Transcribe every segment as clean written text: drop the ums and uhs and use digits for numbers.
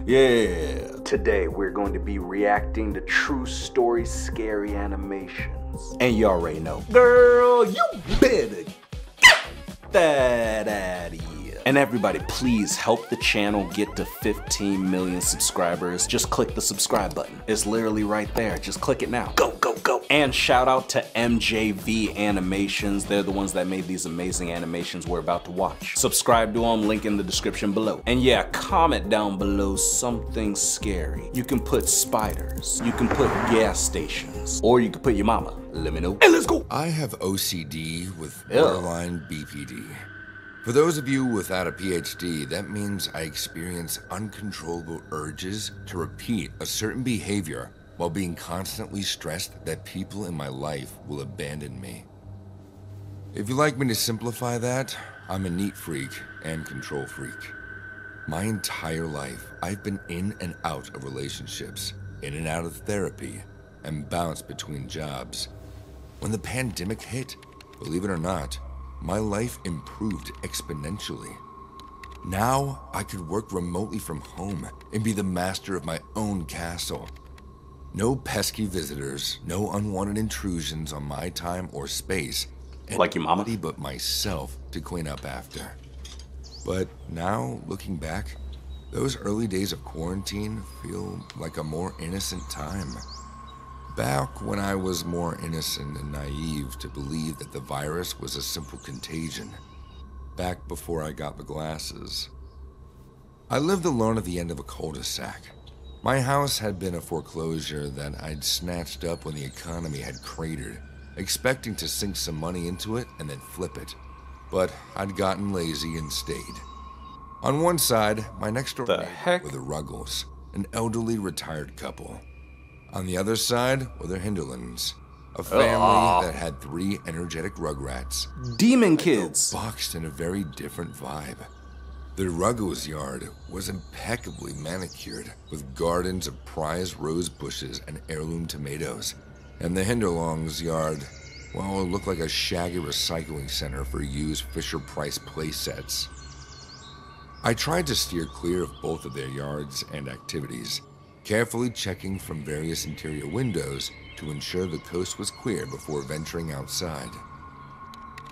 Yeah. Today we're going to be reacting to true story scary animations. And you already know, girl, you better get that out of here. And everybody, please help the channel get to 15 million subscribers. Just click the subscribe button. It's literally right there. Just click it now. Go, go, go. And shout out to MJV Animations. They're the ones that made these amazing animations we're about to watch. Subscribe to them, link in the description below. And yeah, comment down below something scary. You can put spiders, you can put gas stations, or you can put your mama. Let me know. And let's go. I have OCD with borderline BPD. For those of you without a PhD, that means I experience uncontrollable urges to repeat a certain behavior while being constantly stressed that people in my life will abandon me. If you'd like me to simplify that, I'm a neat freak and control freak. My entire life, I've been in and out of relationships, in and out of therapy, and bounced between jobs. When the pandemic hit, believe it or not, my life improved exponentially. Now, I could work remotely from home and be the master of my own castle. No pesky visitors, no unwanted intrusions on my time or space, and like your mama? nobody but myself to clean up after. But now, looking back, those early days of quarantine feel like a more innocent time. Back when I was more innocent and naive to believe that the virus was a simple contagion. Back before I got the glasses. I lived alone at the end of a cul-de-sac. My house had been a foreclosure that I'd snatched up when the economy had cratered, expecting to sink some money into it and then flip it. But I'd gotten lazy and stayed. On one side, my next door neighbor were the Ruggles, an elderly retired couple. On the other side were the Hinderlands, a family that had 3 energetic rugrats. Demon kids. Boxed in a very different vibe. The Ruggles' yard was impeccably manicured with gardens of prized rose bushes and heirloom tomatoes. And the Hinderlands' yard, well, it looked like a shaggy recycling center for used Fisher-Price playsets. I tried to steer clear of both of their yards and activities, carefully checking from various interior windows to ensure the coast was clear before venturing outside.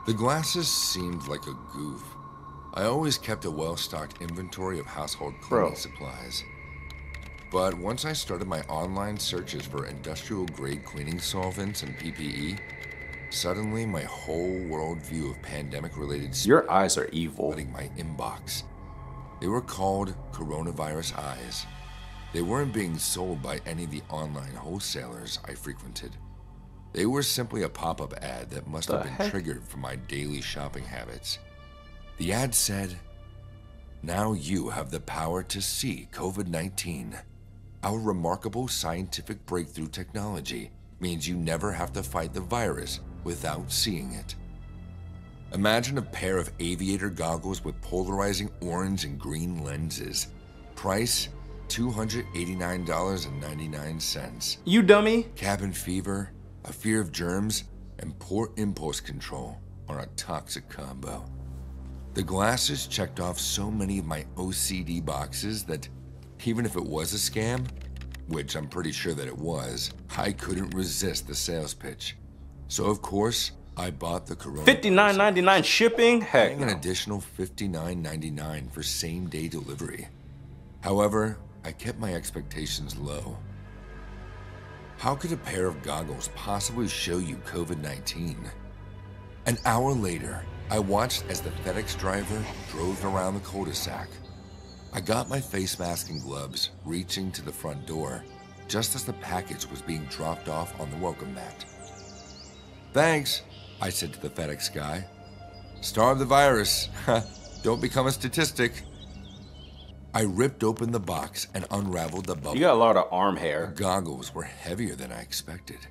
The glasses seemed like a goof. I always kept a well-stocked inventory of household cleaning supplies. But once I started my online searches for industrial-grade cleaning solvents and PPE, suddenly my whole worldview of pandemic-related Your eyes are evil. flooding my inbox. They were called coronavirus eyes. They weren't being sold by any of the online wholesalers I frequented. They were simply a pop-up ad that must have been triggered from my daily shopping habits. The ad said, "Now you have the power to see COVID-19. Our remarkable scientific breakthrough technology means you never have to fight the virus without seeing it." Imagine a pair of aviator goggles with polarizing orange and green lenses. Price, $289.99. You dummy. Cabin fever, a fear of germs, and poor impulse control are a toxic combo. The glasses checked off so many of my OCD boxes that even if it was a scam, which I'm pretty sure that it was, I couldn't resist the sales pitch. So of course, I bought the Corona. $59.99 shipping? Heck Paying an additional $59.99 for same-day delivery. However, I kept my expectations low. How could a pair of goggles possibly show you COVID-19? An hour later, I watched as the FedEx driver drove around the cul-de-sac. I got my face mask and gloves, reaching to the front door, just as the package was being dropped off on the welcome mat. "Thanks," I said to the FedEx guy. "Starve the virus. Don't become a statistic." I ripped open the box and unraveled the bubble. You got a lot of arm hair. The goggles were heavier than I expected.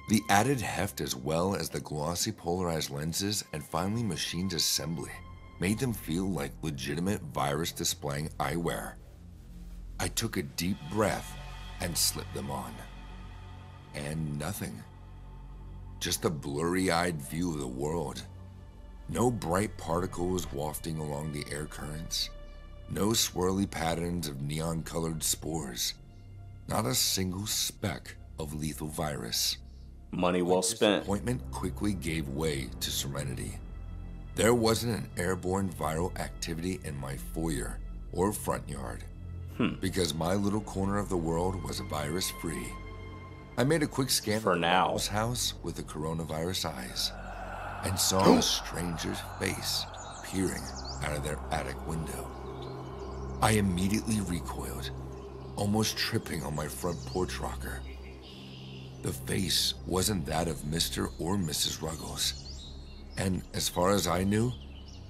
The added heft, as well as the glossy polarized lenses and finely machined assembly, made them feel like legitimate virus-displaying eyewear. I took a deep breath and slipped them on. And nothing. Just a blurry-eyed view of the world. No bright particles wafting along the air currents. No swirly patterns of neon-colored spores. Not a single speck of lethal virus. Money well spent. Disappointment quickly gave way to serenity. There wasn't an airborne viral activity in my foyer or front yard. Because my little corner of the world was virus-free. I made a quick scan For of now. Ruggles' house with the coronavirus eyes and saw a stranger's face peering out of their attic window. I immediately recoiled, almost tripping on my front porch rocker. The face wasn't that of Mr. or Mrs. Ruggles, and as far as I knew,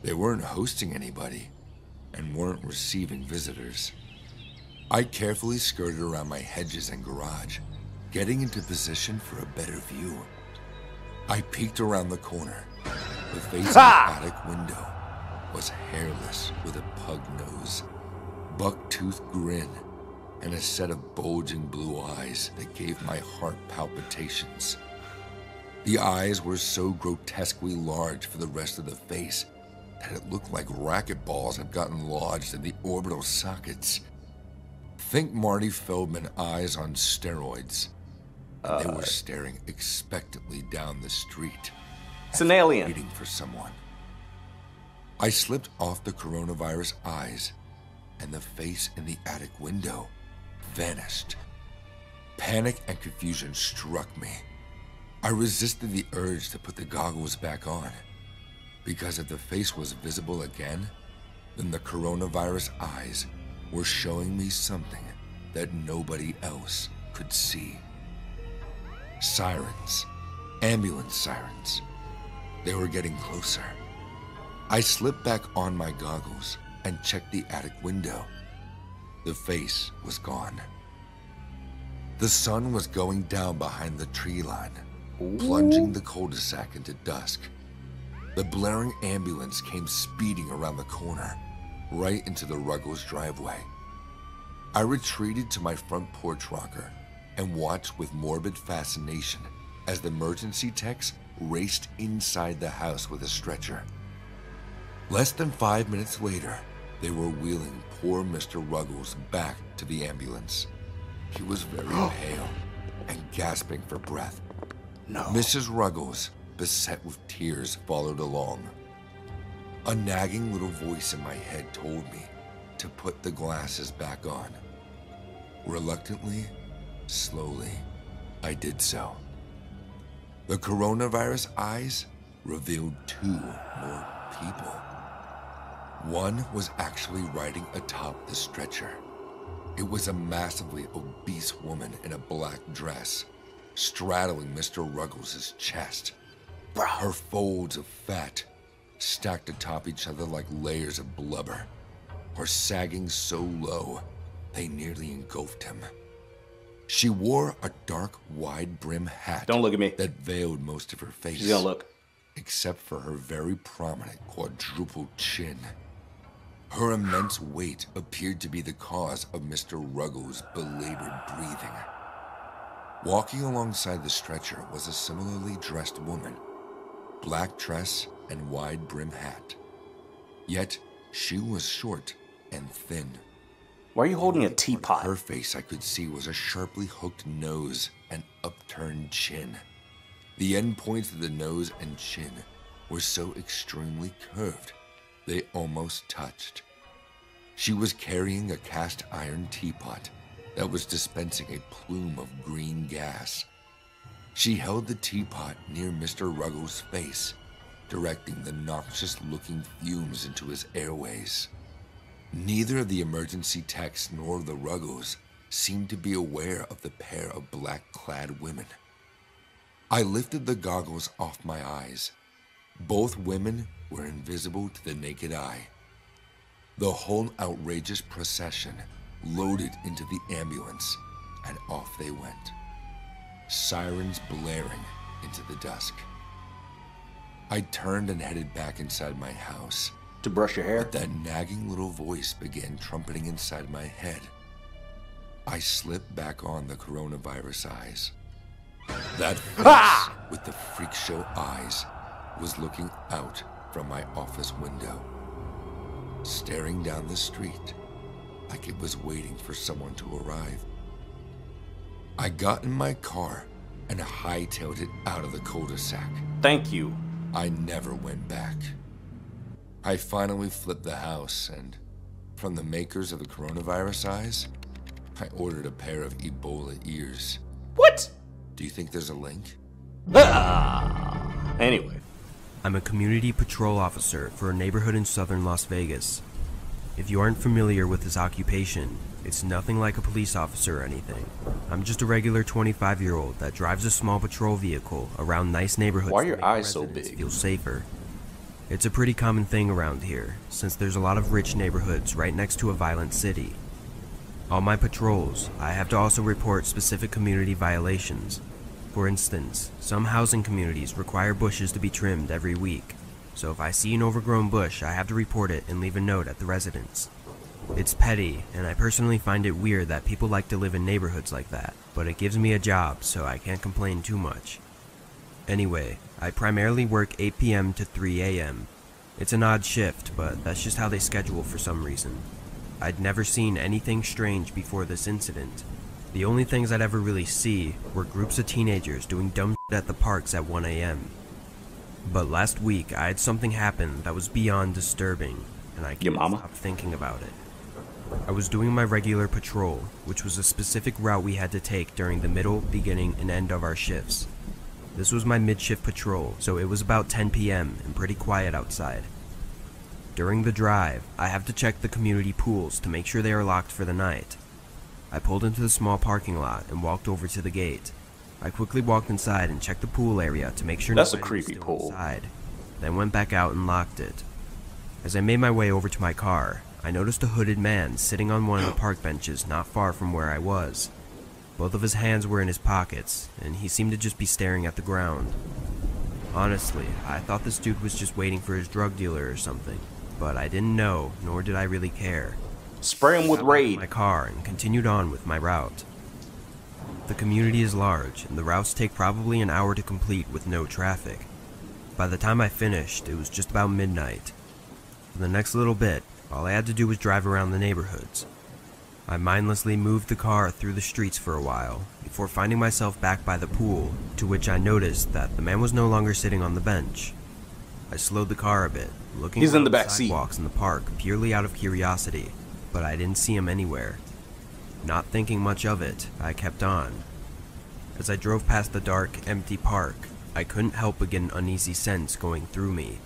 they weren't hosting anybody and weren't receiving visitors. I carefully skirted around my hedges and garage, getting into position for a better view. I peeked around the corner. The face of the attic window was hairless with a pug nose, buck-toothed grin, and a set of bulging blue eyes that gave my heart palpitations. The eyes were so grotesquely large for the rest of the face that it looked like racquetballs had gotten lodged in the orbital sockets. Think Marty Feldman eyes on steroids. And they were staring expectantly down the street. It's an alien. Waiting for someone. I slipped off the coronavirus eyes, and the face in the attic window vanished. Panic and confusion struck me. I resisted the urge to put the goggles back on, because if the face was visible again, then the coronavirus eyes were showing me something that nobody else could see. Sirens. Ambulance sirens. They were getting closer. I slipped back on my goggles and checked the attic window. The face was gone. The sun was going down behind the tree line, plunging the cul-de-sac into dusk. The blaring ambulance came speeding around the corner, right into the Ruggles driveway. I retreated to my front porch rocker and watched with morbid fascination as the emergency techs raced inside the house with a stretcher. Less than 5 minutes later, they were wheeling poor Mr. Ruggles back to the ambulance. He was very pale and gasping for breath. No. Mrs. Ruggles, beset with tears, followed along. A nagging little voice in my head told me to put the glasses back on. Reluctantly, slowly, I did so. The coronavirus eyes revealed 2 more people. One was actually riding atop the stretcher. It was a massively obese woman in a black dress, straddling Mr. Ruggles' chest. Her folds of fat stacked atop each other like layers of blubber, or sagging so low they nearly engulfed him. She wore a dark, wide-brim hat. Don't look at me. That veiled most of her face. She's gonna look. Except for her very prominent quadruple chin. Her immense weight appeared to be the cause of Mr. Ruggles' belabored breathing. Walking alongside the stretcher was a similarly dressed woman, black dress and wide-brim hat. Yet, she was short and thin. Why are you holding a teapot? Her face, I could see, was a sharply hooked nose and upturned chin. The end points of the nose and chin were so extremely curved, they almost touched. She was carrying a cast iron teapot that was dispensing a plume of green gas. She held the teapot near Mr. Ruggles' face, directing the noxious-looking fumes into his airways. Neither of the emergency techs nor the Ruggles seemed to be aware of the pair of black-clad women. I lifted the goggles off my eyes. Both women were invisible to the naked eye. The whole outrageous procession loaded into the ambulance, and off they went, sirens blaring into the dusk. I turned and headed back inside my house. To brush your hair? But that nagging little voice began trumpeting inside my head. I slipped back on the coronavirus eyes. That face with the freak show eyes was looking out from my office window. staring down the street, like it was waiting for someone to arrive. I got in my car and hightailed it out of the cul-de-sac. Thank you. I never went back. I finally flipped the house, and from the makers of the coronavirus eyes, I ordered a pair of Ebola ears. What? Do you think there's a link? Anyway. I'm a community patrol officer for a neighborhood in southern Las Vegas. If you aren't familiar with this occupation, it's nothing like a police officer or anything. I'm just a regular 25-year-old that drives a small patrol vehicle around nice neighborhoods. Why are your to make eyes so residents big? feel safer. It's a pretty common thing around here, since there's a lot of rich neighborhoods right next to a violent city. On my patrols, I have to also report specific community violations. For instance, some housing communities require bushes to be trimmed every week, so if I see an overgrown bush, I have to report it and leave a note at the residence. It's petty, and I personally find it weird that people like to live in neighborhoods like that, but it gives me a job, so I can't complain too much. Anyway, I primarily work 8 p.m. to 3 a.m. It's an odd shift, but that's just how they schedule for some reason. I'd never seen anything strange before this incident. The only things I'd ever really see were groups of teenagers doing dumb shit at the parks at 1 a.m. But last week, I had something happen that was beyond disturbing, and I can't stop thinking about it. I was doing my regular patrol, which was a specific route we had to take during the middle, beginning, and end of our shifts. This was my mid-shift patrol, so it was about 10 p.m. and pretty quiet outside. During the drive, I have to check the community pools to make sure they are locked for the night. I pulled into the small parking lot and walked over to the gate. I quickly walked inside and checked the pool area to make sure that's a nobody was creepy still pool. inside, then went back out and locked it. As I made my way over to my car, I noticed a hooded man sitting on one of the park benches not far from where I was. Both of his hands were in his pockets, and he seemed to just be staring at the ground. Honestly, I thought this dude was just waiting for his drug dealer or something, but I didn't know, nor did I really care. Spray him with I got Raid. in my car and continued on with my route. The community is large, and the routes take probably an hour to complete with no traffic. By the time I finished, it was just about midnight. For the next little bit, all I had to do was drive around the neighborhoods. I mindlessly moved the car through the streets for a while, before finding myself back by the pool, to which I noticed that the man was no longer sitting on the bench. I slowed the car a bit, looking He's in the around back seat. sidewalks in the park purely out of curiosity, but I didn't see him anywhere. Not thinking much of it, I kept on. As I drove past the dark, empty park, I couldn't help but get an uneasy sense going through me.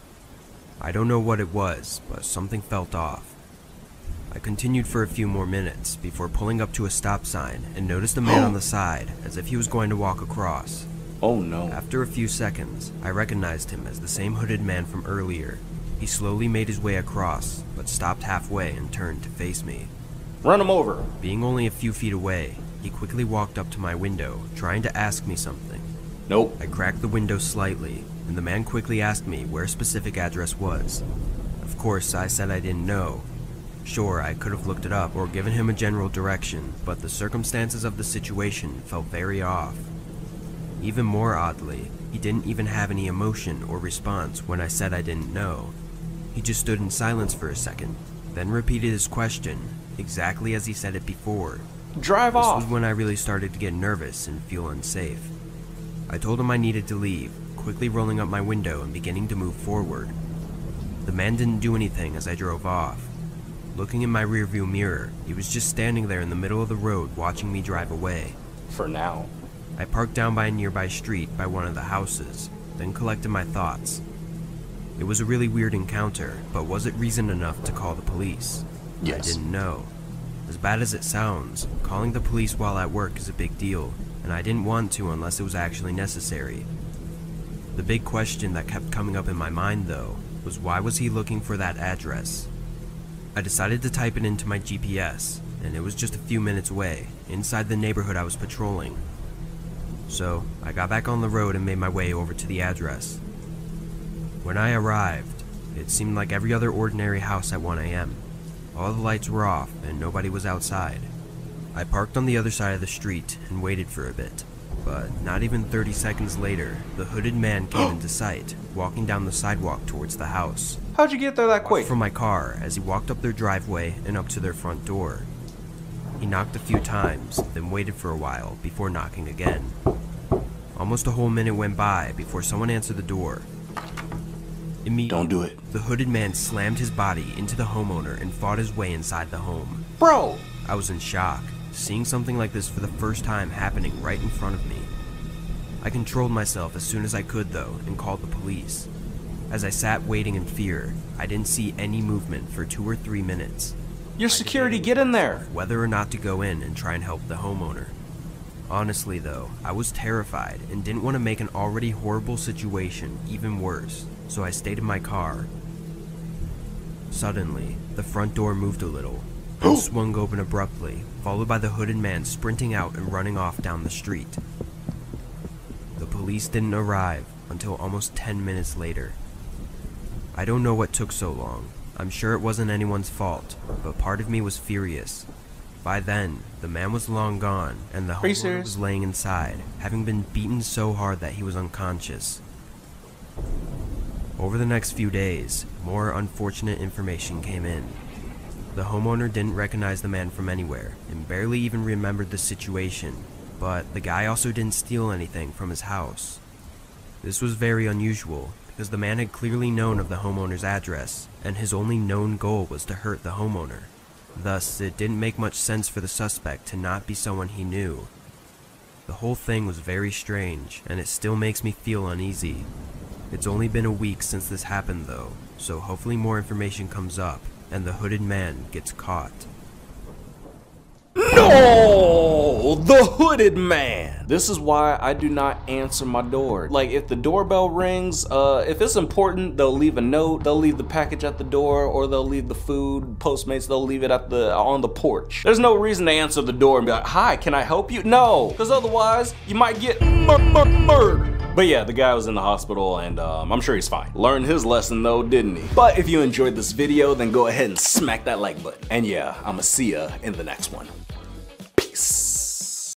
I don't know what it was, but something felt off. I continued for a few more minutes before pulling up to a stop sign and noticed a man on the side as if he was going to walk across. Oh no. After a few seconds, I recognized him as the same hooded man from earlier. He slowly made his way across, but stopped halfway and turned to face me. Run him over. Being only a few feet away, he quickly walked up to my window, trying to ask me something. Nope. I cracked the window slightly, and the man quickly asked me where a specific address was. Of course, I said I didn't know. Sure, I could have looked it up or given him a general direction, but the circumstances of the situation felt very off. Even more oddly, he didn't even have any emotion or response when I said I didn't know. He just stood in silence for a second, then repeated his question, exactly as he said it before. Drive This off. was when I really started to get nervous and feel unsafe. I told him I needed to leave, quickly rolling up my window and beginning to move forward. The man didn't do anything as I drove off. Looking in my rearview mirror, he was just standing there in the middle of the road watching me drive away. For now. I parked down by a nearby street by one of the houses, then collected my thoughts. It was a really weird encounter, but was it reason enough to call the police? Yes. I didn't know. As bad as it sounds, calling the police while at work is a big deal, and I didn't want to unless it was actually necessary. The big question that kept coming up in my mind, though, was why was he looking for that address? I decided to type it into my GPS, and it was just a few minutes away, inside the neighborhood I was patrolling. So, I got back on the road and made my way over to the address. When I arrived, it seemed like every other ordinary house at 1 a.m. All the lights were off and nobody was outside. I parked on the other side of the street and waited for a bit, but not even 30 seconds later, the hooded man came into sight, walking down the sidewalk towards the house. How'd you get there that quick? From my car as he walked up their driveway and up to their front door. He knocked a few times, then waited for a while before knocking again. Almost a whole minute went by before someone answered the door. Immediately, don't do it. The hooded man slammed his body into the homeowner and fought his way inside the home. Bro! I was in shock, seeing something like this for the first time happening right in front of me. I controlled myself as soon as I could though and called the police. As I sat waiting in fear, I didn't see any movement for 2 or 3 minutes. Your security, get in there! Whether or not to go in and try and help the homeowner. Honestly though, I was terrified and didn't want to make an already horrible situation even worse, so I stayed in my car. Suddenly, the front door moved a little, and swung open abruptly, followed by the hooded man sprinting out and running off down the street. The police didn't arrive until almost 10 minutes later. I don't know what took so long. I'm sure it wasn't anyone's fault, but part of me was furious. By then, the man was long gone, and the homeowner was laying inside, having been beaten so hard that he was unconscious. Over the next few days, more unfortunate information came in. The homeowner didn't recognize the man from anywhere, and barely even remembered the situation, but the guy also didn't steal anything from his house. This was very unusual, because the man had clearly known of the homeowner's address, and his only known goal was to hurt the homeowner. Thus, it didn't make much sense for the suspect to not be someone he knew. The whole thing was very strange, and it still makes me feel uneasy. It's only been a week since this happened though, so hopefully more information comes up, and the hooded man gets caught. No! The hooded man! This is why I do not answer my door. Like, if the doorbell rings, if it's important, they'll leave a note, they'll leave the package at the door, or they'll leave the food, Postmates, they'll leave it on the porch. There's no reason to answer the door and be like, hi, can I help you? No, because otherwise, you might get murdered. But yeah, the guy was in the hospital and I'm sure he's fine. Learned his lesson though, didn't he? But if you enjoyed this video, then go ahead and smack that like button. And yeah, I'ma see ya in the next one.